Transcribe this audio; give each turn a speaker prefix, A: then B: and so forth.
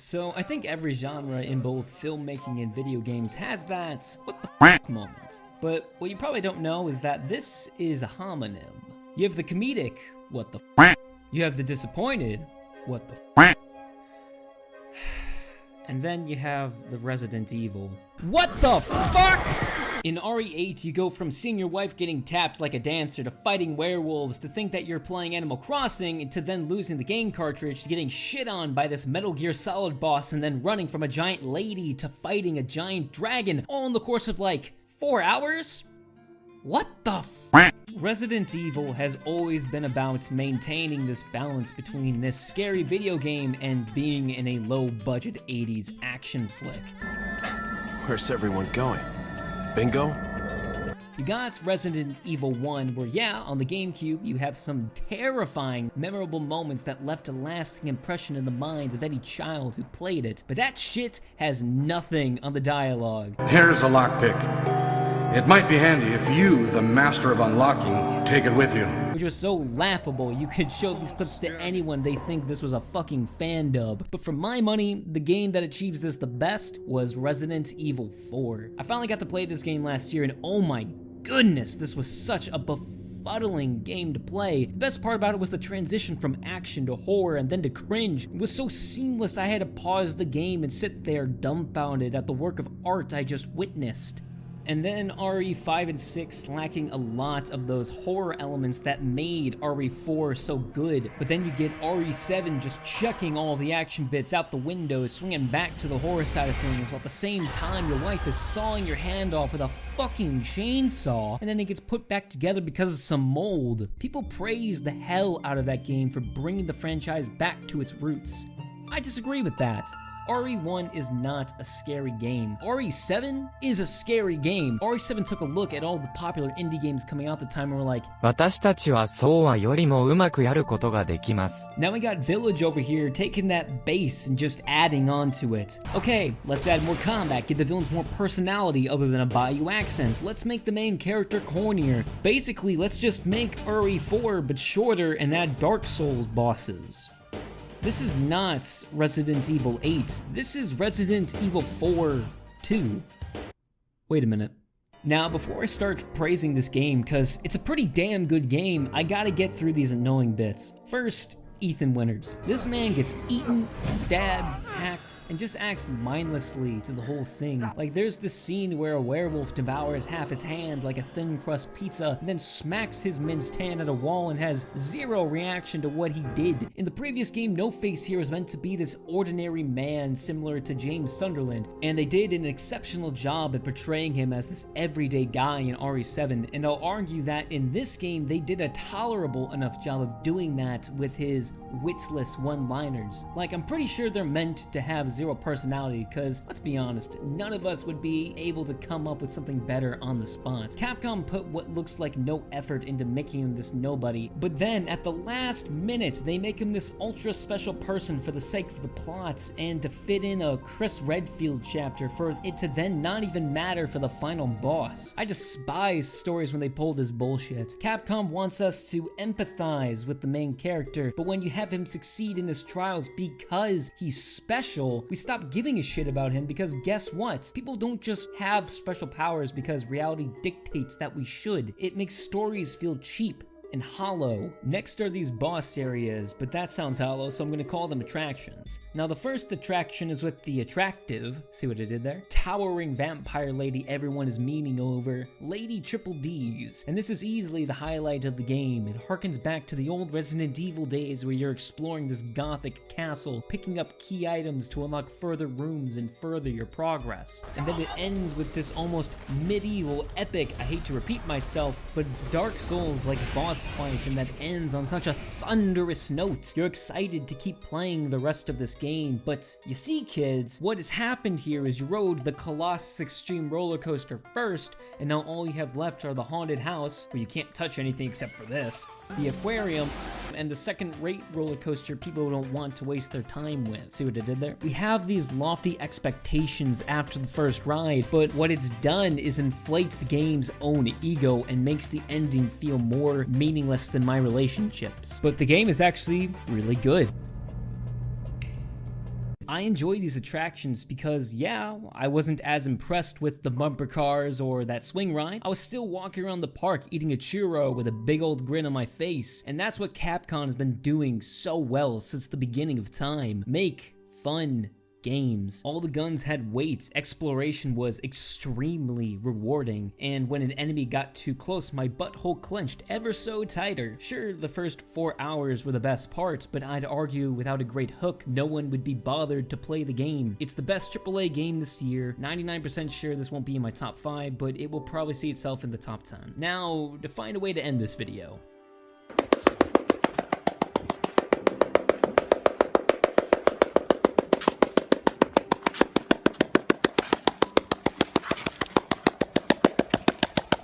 A: So I think every genre in both filmmaking and video games has that what the f moment. But what you probably don't know is that this is a homonym. You have the comedic, what the f. You have the disappointed, what the f. And then you have the Resident Evil. What the fuck? In RE8, you go from seeing your wife getting tapped like a dancer to fighting werewolves to think that you're playing Animal Crossing to then losing the game cartridge to getting shit on by this Metal Gear Solid boss and then running from a giant lady to fighting a giant dragon all in the course of like 4 hours? What the f? Resident Evil has always been about maintaining this balance between this scary video game and being in a low-budget 80s action flick.
B: Where's everyone going? Bingo?
A: You got Resident Evil 1, where yeah, on the GameCube, you have some terrifying, memorable moments that left a lasting impression in the minds of any child who played it, but that shit has nothing on the dialogue.
C: Here's a lockpick. It might be handy if you, the master of unlocking, take it with you.
A: Which was so laughable, you could show these clips to anyone, they think this was a fucking fan dub. But for my money, the game that achieves this the best was Resident Evil 4. I finally got to play this game last year and oh my goodness, this was such a befuddling game to play. The best part about it was the transition from action to horror and then to cringe. It was so seamless I had to pause the game and sit there dumbfounded at the work of art I just witnessed. And then RE5 and 6 lacking a lot of those horror elements that made RE4 so good. But then you get RE7 just chucking all the action bits out the window, swinging back to the horror side of things, while at the same time your wife is sawing your hand off with a fucking chainsaw, and then it gets put back together because of some mold. People praise the hell out of that game for bringing the franchise back to its roots. I disagree with that. RE1 is not a scary game. RE7 is a scary game. RE7 took a look at all the popular indie games coming out at the time and were like,
D: 私たちはそうはよりもうまくやることができます。
A: Now we got Village over here taking that base and just adding on to it. Okay, let's add more combat, give the villains more personality other than a Bayou accent. Let's make the main character cornier. Basically, let's just make RE4 but shorter and add Dark Souls bosses. This is not Resident Evil 8. This is Resident Evil 4 2. Wait a minute. Now, before I start praising this game, cause it's a pretty damn good game, I gotta get through these annoying bits. First, Ethan Winters. This man gets eaten, stabbed, hacked, and just acts mindlessly to the whole thing. Like there's this scene where a werewolf devours half his hand like a thin crust pizza, and then smacks his minced hand at a wall and has zero reaction to what he did. In the previous game, No Face here is meant to be this ordinary man similar to James Sunderland, and they did an exceptional job at portraying him as this everyday guy in RE7, and I'll argue that in this game they did a tolerable enough job of doing that with his witless one-liners. Like, I'm pretty sure they're meant to have zero personality, because, let's be honest, none of us would be able to come up with something better on the spot. Capcom put what looks like no effort into making him this nobody, but then, at the last minute, they make him this ultra-special person for the sake of the plot, and to fit in a Chris Redfield chapter for it to then not even matter for the final boss. I despise stories when they pull this bullshit. Capcom wants us to empathize with the main character, but when you have him succeed in his trials because he's special, we stop giving a shit about him because guess what? People don't just have special powers because reality dictates that we should. It makes stories feel cheap and hollow. Next are these boss areas, but that sounds hollow, so I'm gonna call them attractions. Now the first attraction is with the attractive, see what I did there? Towering vampire lady everyone is memeing over, Lady Triple D's. And this is easily the highlight of the game. It harkens back to the old Resident Evil days where you're exploring this gothic castle, picking up key items to unlock further rooms and further your progress. And then it ends with this almost medieval epic, I hate to repeat myself, but Dark Souls like boss fight, and that ends on such a thunderous note. You're excited to keep playing the rest of this game, but you see kids, what has happened here is you rode the Colossus Extreme roller coaster first, and now all you have left are the haunted house, where you can't touch anything except for this, the aquarium, and the second-rate roller coaster people don't want to waste their time with. See what I did there? We have these lofty expectations after the first ride, but what it's done is inflate the game's own ego and makes the ending feel more meaningless than my relationships. But the game is actually really good. I enjoy these attractions because, yeah, I wasn't as impressed with the bumper cars or that swing ride. I was still walking around the park eating a churro with a big old grin on my face, and that's what Capcom has been doing so well since the beginning of time. Make fun games. All the guns had weights, exploration was extremely rewarding, and when an enemy got too close, my butthole clenched ever so tighter. Sure, the first 4 hours were the best part, but I'd argue without a great hook, no one would be bothered to play the game. It's the best AAA game this year. 99% sure this won't be in my top 5, but it will probably see itself in the top 10. Now, to find a way to end this video.